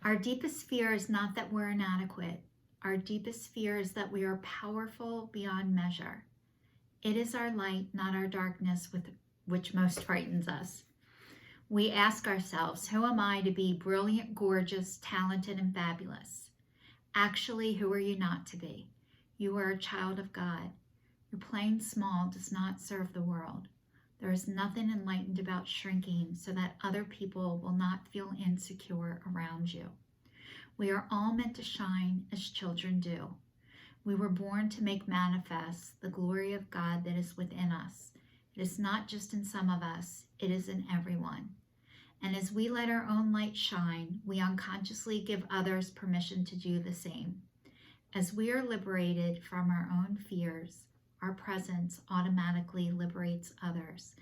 Our deepest fear is not that we're inadequate. Our deepest fear is that we are powerful beyond measure. It is our light, not our darkness, which most frightens us. We ask ourselves, who am I to be brilliant, gorgeous, talented, and fabulous? Actually, who are you not to be? You are a child of God. Your playing small does not serve the world. There is nothing enlightened about shrinking so that other people will not feel insecure around you. We are all meant to shine as children do. We were born to make manifest the glory of God that is within us. It is not just in some of us, it is in everyone. And as we let our own light shine, we unconsciously give others permission to do the same. As we are liberated from our own fears, our presence automatically liberates others.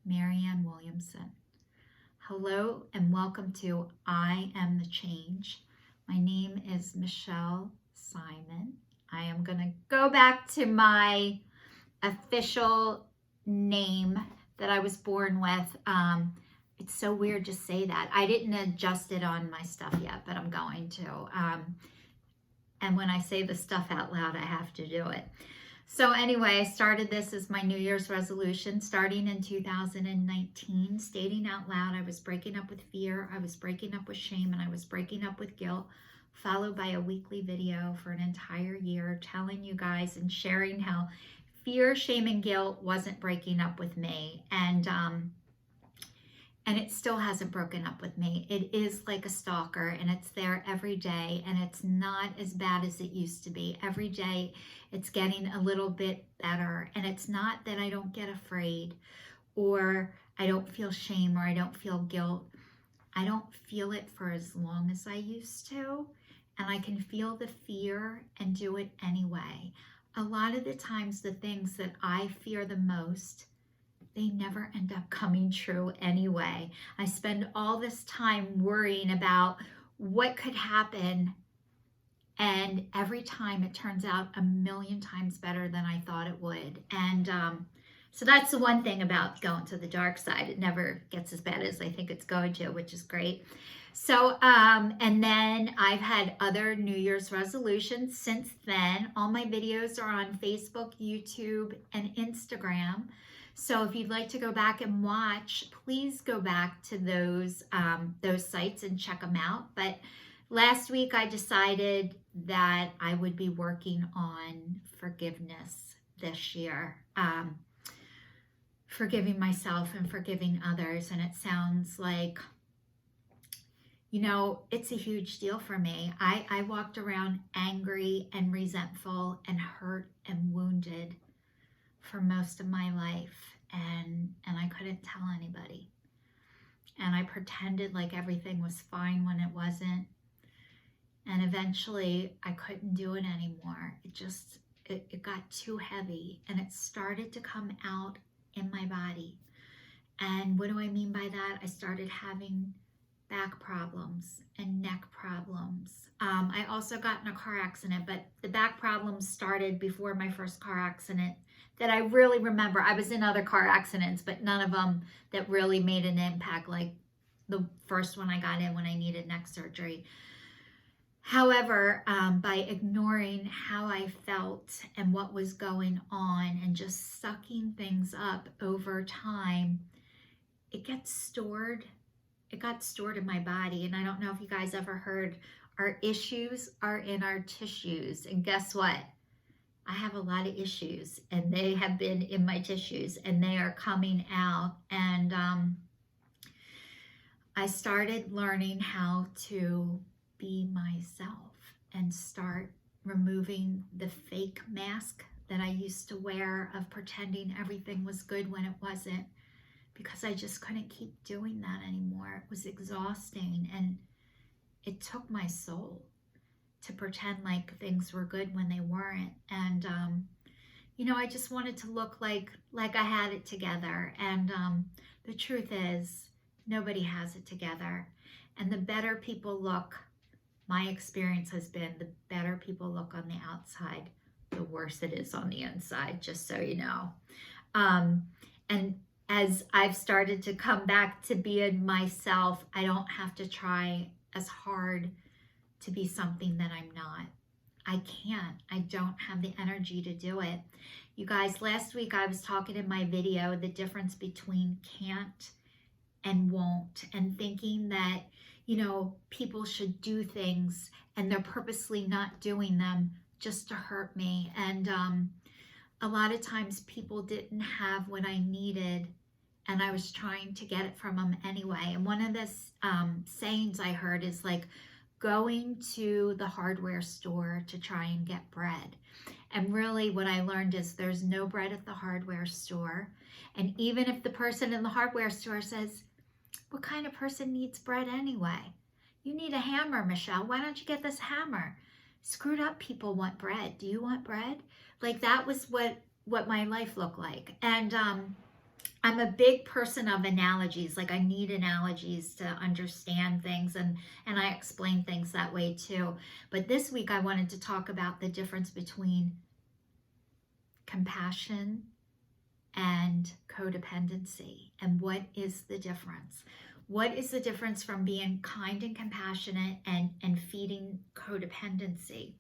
Marianne Williamson. Hello and welcome to I Am the Change. My name is Michelle Simon. I am going to go back to my official name that I was born with. It's so weird to say that. I didn't adjust it on my stuff yet, but I'm going to. And when I say the stuff out loud, I have to do it. So anyway, I started this as my New Year's resolution starting in 2019, stating out loud I was breaking up with fear, I was breaking up with shame, and I was breaking up with guilt, followed by a weekly video for an entire year telling you guys and sharing how fear, shame, and guilt wasn't breaking up with me. And it still hasn't broken up with me. It is like a stalker, and it's there every day, and it's not as bad as it used to be. Every day it's getting a little bit better, and it's not that I don't get afraid or I don't feel shame or I don't feel guilt. I don't feel it for as long as I used to, and I can feel the fear and do it anyway. A lot of the times the things that I fear the most, they never end up coming true anyway. I spend all this time worrying about what could happen, and every time it turns out a million times better than I thought it would. And so that's the one thing about going to the dark side. It never gets as bad as I think it's going to, which is great. So, and then I've had other New Year's resolutions since then. All my videos are on Facebook, YouTube, and Instagram. So if you'd like to go back and watch, please go back to those sites and check them out. But last week I decided that I would be working on forgiveness this year. Forgiving myself and forgiving others. And it sounds like, you know, it's a huge deal for me. I walked around angry and resentful and hurt and wounded for most of my life, and I couldn't tell anybody, and I pretended like everything was fine when it wasn't, and eventually I couldn't do it anymore. It got too heavy, and it started to come out in my body. And what do I mean by that? I started having back problems and neck problems. I also got in a car accident, but the back problems started before my first car accident that I really remember. I was in other car accidents, but none of them that really made an impact like the first one I got in when I needed neck surgery. However, by ignoring how I felt and what was going on and just sucking things up over time, it gets stored. It got stored in my body. And I don't know if you guys ever heard, our issues are in our tissues. And guess what? I have a lot of issues, and they have been in my tissues, and they are coming out. And I started learning how to be myself and start removing the fake mask that I used to wear of pretending everything was good when it wasn't, because I just couldn't keep doing that anymore. It was exhausting, and it took my soul to pretend like things were good when they weren't. And you know, I just wanted to look like I had it together. And the truth is, nobody has it together. And the better people look, my experience has been, the better people look on the outside, the worse it is on the inside, just so you know. And as I've started to come back to being myself, I don't have to try as hard to be something that I'm not. I can't. I don't have the energy to do it. You guys, last week I was talking in my video the difference between can't and won't, and thinking that, you know, people should do things and they're purposely not doing them just to hurt me. And a lot of times people didn't have what I needed, and I was trying to get it from them anyway. And one of the sayings I heard is like going to the hardware store to try and get bread. And really what I learned is there's no bread at the hardware store. And even if the person in the hardware store says, what kind of person needs bread anyway? You need a hammer, Michelle. Why don't you get this hammer? Screwed up people want bread. Do you want bread? Like, that was what my life looked like. And I'm a big person of analogies. Like, I need analogies to understand things, and I explain things that way too. But this week I wanted to talk about the difference between compassion and codependency. And what is the difference? What is the difference from being kind and compassionate and feeding codependency?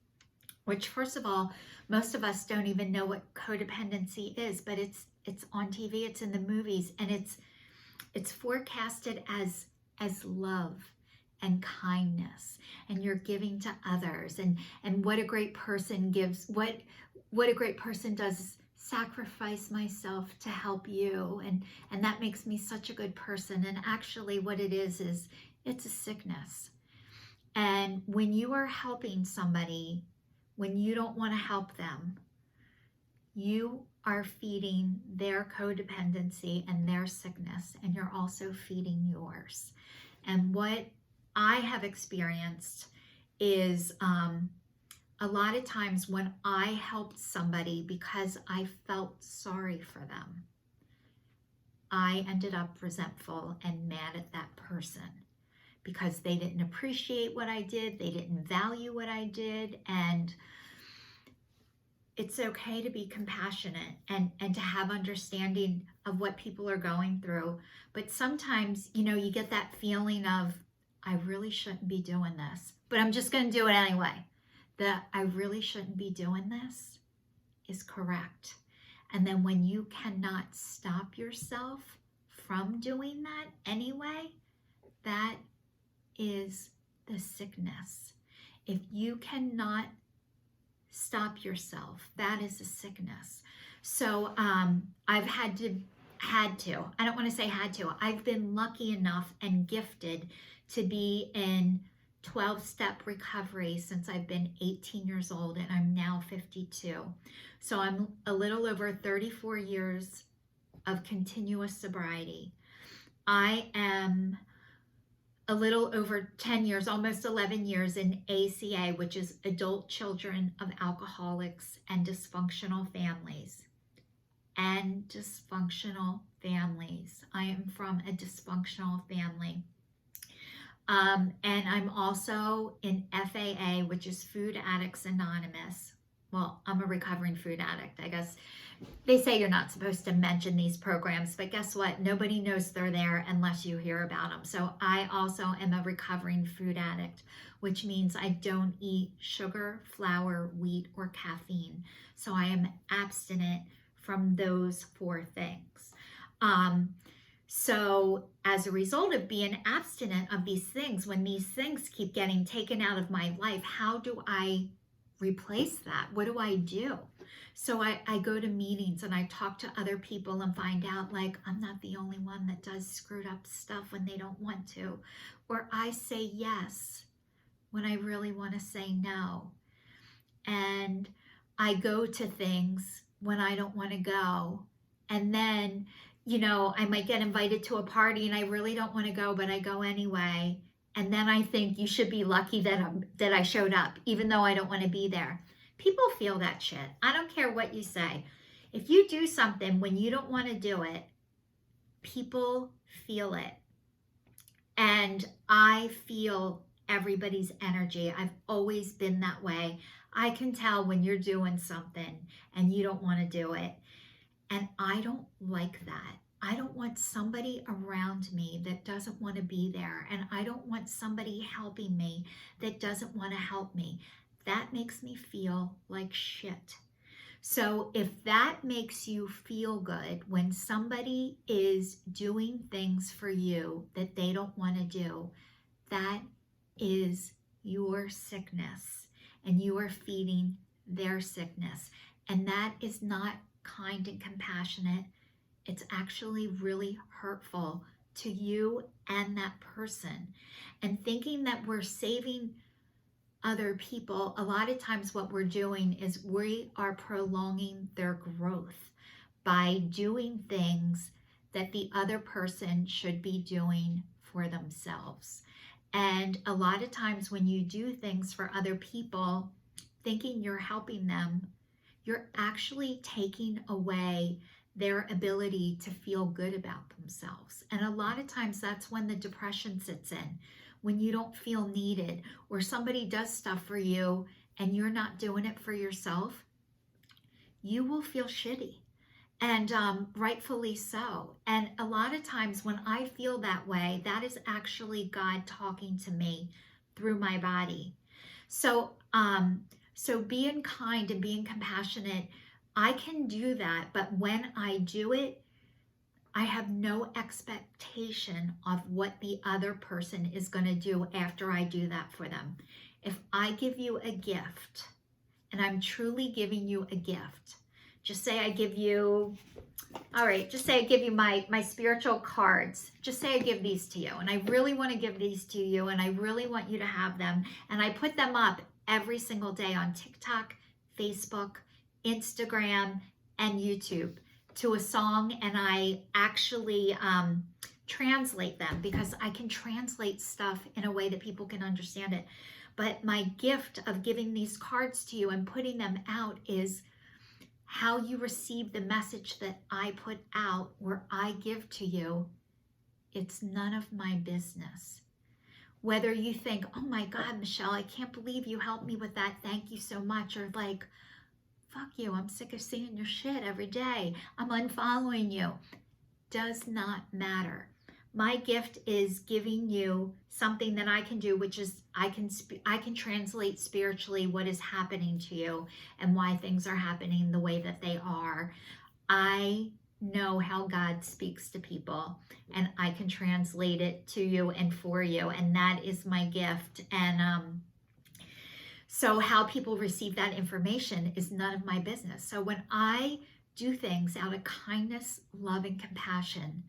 Which, first of all, most of us don't even know what codependency is, but it's on TV, it's in the movies, and it's forecasted as love and kindness, and you're giving to others, and what a great person gives, what a great person does, sacrifice myself to help you, and that makes me such a good person. And actually what it is it's a sickness. And when you are helping somebody, when you don't want to help them, you are feeding their codependency and their sickness, and you're also feeding yours. And what I have experienced is a lot of times when I helped somebody because I felt sorry for them, I ended up resentful and mad at that person because they didn't appreciate what I did, they didn't value what I did. And it's okay to be compassionate and to have understanding of what people are going through. But sometimes, you know, you get that feeling of, I really shouldn't be doing this, but I'm just going to do it anyway. That I really shouldn't be doing this is correct. And then when you cannot stop yourself from doing that anyway, that is the sickness. If you cannot stop yourself, that is a sickness. So I've had to, I don't want to say had to, I've been lucky enough and gifted to be in 12-step recovery since I've been 18 years old, and I'm now 52. So I'm a little over 34 years of continuous sobriety. I am a little over 10 years, almost 11 years in ACA, which is Adult Children of Alcoholics and Dysfunctional Families. And dysfunctional families. I am from a dysfunctional family. And I'm also in FAA, which is Food Addicts Anonymous. Well, I'm a recovering food addict. I guess they say you're not supposed to mention these programs, but guess what? Nobody knows they're there unless you hear about them. So I also am a recovering food addict, which means I don't eat sugar, flour, wheat, or caffeine. So I am abstinent from those 4 things. So as a result of being abstinent of these things, when these things keep getting taken out of my life, how do I replace that? What do I do? So I go to meetings and I talk to other people and find out, like, I'm not the only one that does screwed up stuff when they don't want to. Or I say yes when I really want to say no. And I go to things when I don't want to go. And then, you know, I might get invited to a party and I really don't want to go, but I go anyway. And then I think you should be lucky that I showed up, even though I don't want to be there. People feel that shit. I don't care what you say. If you do something when you don't want to do it, people feel it. And I feel everybody's energy. I've always been that way. I can tell when you're doing something and you don't want to do it. And I don't like that. I don't want somebody around me that doesn't want to be there. And I don't want somebody helping me that doesn't want to help me. That makes me feel like shit. So if that makes you feel good when somebody is doing things for you that they don't want to do, that is your sickness, and you are feeding their sickness. And that is not kind and compassionate. It's actually really hurtful to you and that person. And thinking that we're saving other people, a lot of times what we're doing is we are prolonging their growth by doing things that the other person should be doing for themselves. And a lot of times when you do things for other people, thinking you're helping them, you're actually taking away their ability to feel good about themselves. And a lot of times that's when the depression sits in, when you don't feel needed, or somebody does stuff for you and you're not doing it for yourself, you will feel shitty. And rightfully so. And a lot of times when I feel that way, that is actually God talking to me through my body. So being kind and being compassionate, I can do that. But when I do it, I have no expectation of what the other person is going to do after I do that for them. If I give you a gift, and I'm truly giving you a gift, just say I give you, all right, just say I give you my spiritual cards. Just say I give these to you, and I really want to give these to you, and I really want you to have them. And I put them up every single day on TikTok, Facebook, Instagram, and YouTube to a song, and I actually translate them because I can translate stuff in a way that people can understand it. But my gift of giving these cards to you and putting them out is how you receive the message that I put out, where I give to you. It's none of my business. Whether you think, oh my God, Michelle, I can't believe you helped me with that. Thank you so much. Or like, fuck you, I'm sick of seeing your shit every day. I'm unfollowing you. Does not matter. My gift is giving you something that I can do, which is I can translate spiritually what is happening to you and why things are happening the way that they are. I know how God speaks to people, and I can translate it to you and for you, and that is my gift. And so how people receive that information is none of my business. So when I do things out of kindness, love, and compassion,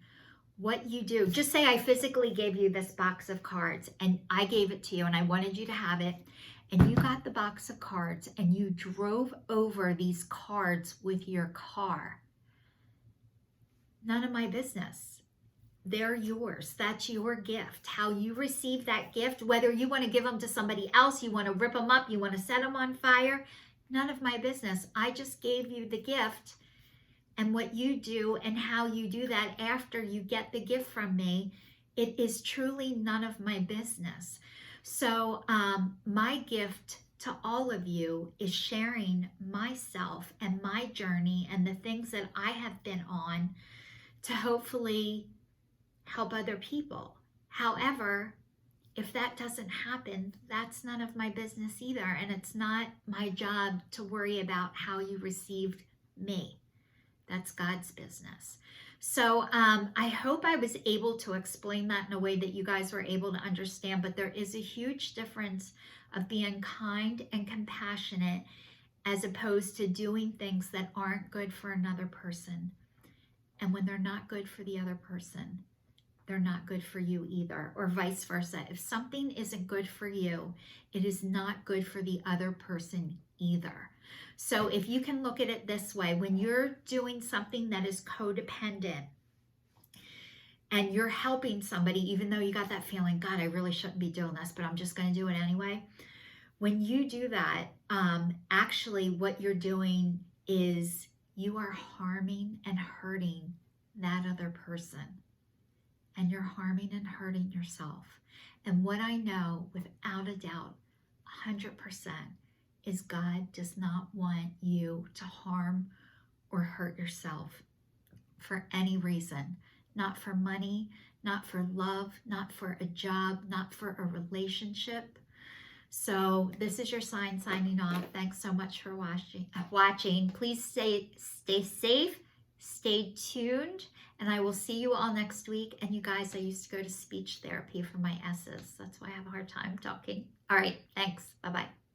what you do, just say I physically gave you this box of cards and I gave it to you and I wanted you to have it, and you got the box of cards and you drove over these cards with your car. None of my business. They're yours. That's your gift. How you receive that gift, whether you want to give them to somebody else, you want to rip them up, you want to set them on fire, none of my business. I just gave you the gift. And what you do and how you do that after you get the gift from me, it is truly none of my business. So my gift to all of you is sharing myself and my journey and the things that I have been on to hopefully help other people. However, if that doesn't happen, that's none of my business either. And it's not my job to worry about how you received me. That's God's business. So I hope I was able to explain that in a way that you guys were able to understand, but there is a huge difference of being kind and compassionate as opposed to doing things that aren't good for another person. And when they're not good for the other person, they're not good for you either, or vice versa. If something isn't good for you, it is not good for the other person either. So if you can look at it this way, when you're doing something that is codependent and you're helping somebody, even though you got that feeling, God, I really shouldn't be doing this, but I'm just going to do it anyway. When you do that, actually what you're doing is you are harming and hurting that other person. And you're harming and hurting yourself. And what I know without a doubt, 100%, is God does not want you to harm or hurt yourself. for any reason, not for money, not for love, not for a job, not for a relationship. So this is your sign signing off. Thanks so much for watching. Please stay safe, stay tuned, and I will see you all next week. And you guys, I used to go to speech therapy for my S's. That's why I have a hard time talking. All right, thanks. Bye-bye.